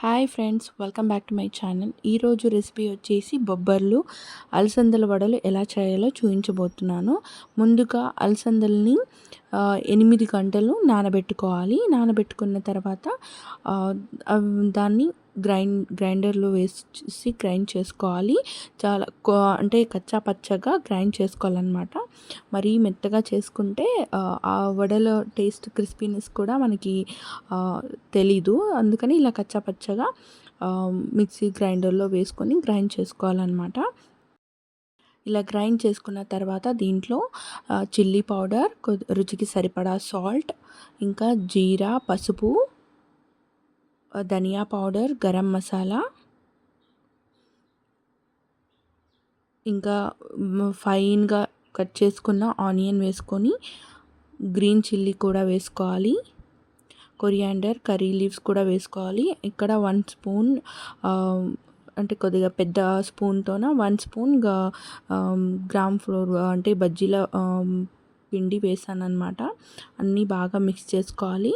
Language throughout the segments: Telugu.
Hi friends, welcome back to my channel. ఈరోజు రెసిపీ వచ్చేసి బొబ్బర్లు, అలసందల వడలు ఎలా చేయాలో చూపించబోతున్నాను. ముందుగా అలసందల్ని 8 గంటలు నానబెట్టుకున్న తర్వాత దాన్ని గ్రైండర్లో వేసి గ్రైండ్ చేసుకోవాలి. చాలా అంటే కచ్చా పచ్చగా గ్రైండ్ చేసుకోవాలన్నమాట. మరీ మెత్తగా చేసుకుంటే ఆ వడల టేస్ట్ క్రిస్పీనెస్ కూడా మనకి తెలీదు. అందుకని ఇలా కచ్చా పచ్చగా మిక్సీ గ్రైండర్లో వేసుకొని గ్రైండ్ చేసుకోవాలన్నమాట. ఇలా గ్రైండ్ చేసుకున్న తర్వాత దీంట్లో చిల్లీ పౌడర్, రుచికి సరిపడా సాల్ట్, ఇంకా జీరా, పసుపు, ధనియా పౌడర్, గరం మసాలా, ఇంకా ఫైన్గా కట్ చేసుకున్న ఆనియన్ వేసుకొని గ్రీన్ చిల్లీ కూడా వేసుకోవాలి. కొరియాండర్, కర్రీ లీవ్స్ కూడా వేసుకోవాలి. ఇక్కడ 1 స్పూన్ అంటే కొద్దిగా పెద్ద స్పూన్తోన 1 స్పూన్ గ్రామ్ ఫ్లోర్ అంటే బజ్జీల పిండి వేసాను అనమాట. అన్నీ బాగా మిక్స్ చేసుకోవాలి.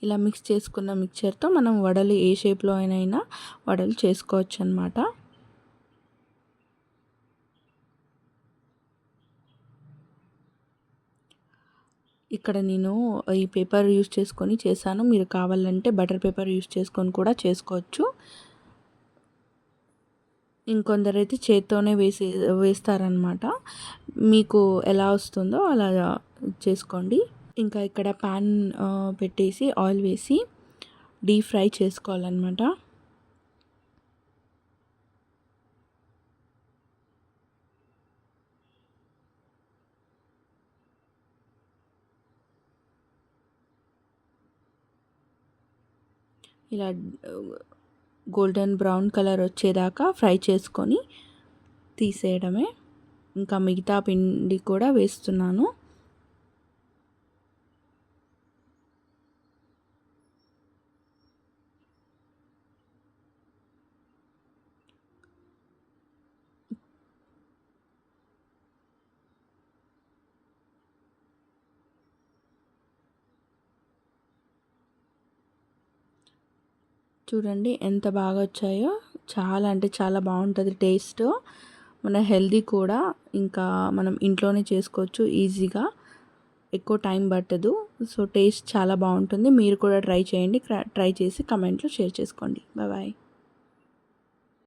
ఇలా మిక్స్ చేసుకున్న మిక్చర్తో మనం వడలు ఏ షేప్లో అయినా వడలు చేసుకోవచ్చు అన్నమాట. ఇక్కడ నేను ఈ పేపర్ యూస్ చేసుకొని చేశాను. మీరు కావాలంటే బటర్ పేపర్ యూస్ చేసుకొని కూడా చేసుకోవచ్చు. ఇంకొందరైతే చేత్తోనే వేస్తారనమాట. మీకు ఎలా వస్తుందో అలా చేసుకోండి. ఇంకా ఇక్కడ ప్యాన్ పెట్టేసి ఆయిల్ వేసి డీప్ ఫ్రై చేసుకోవాలన్నమాట. ఇలా గోల్డెన్ బ్రౌన్ కలర్ వచ్చేదాకా ఫ్రై చేసుకొని తీసేయడమే. ఇంకా మిగతా పిండి కూడా వేస్తున్నాను. చూడండి ఎంత బాగా వచ్చాయో. చాలా అంటే చాలా బాగుంటుంది టేస్ట్. మన హెల్దీ కూడా. ఇంకా మనం ఇంట్లోనే చేసుకోవచ్చు ఈజీగా, ఎక్కువ టైం పట్టదు. సో టేస్ట్ చాలా బాగుంటుంది. మీరు కూడా ట్రై చేయండి. ట్రై చేసి కమెంట్లో షేర్ చేసుకోండి. బాయ్.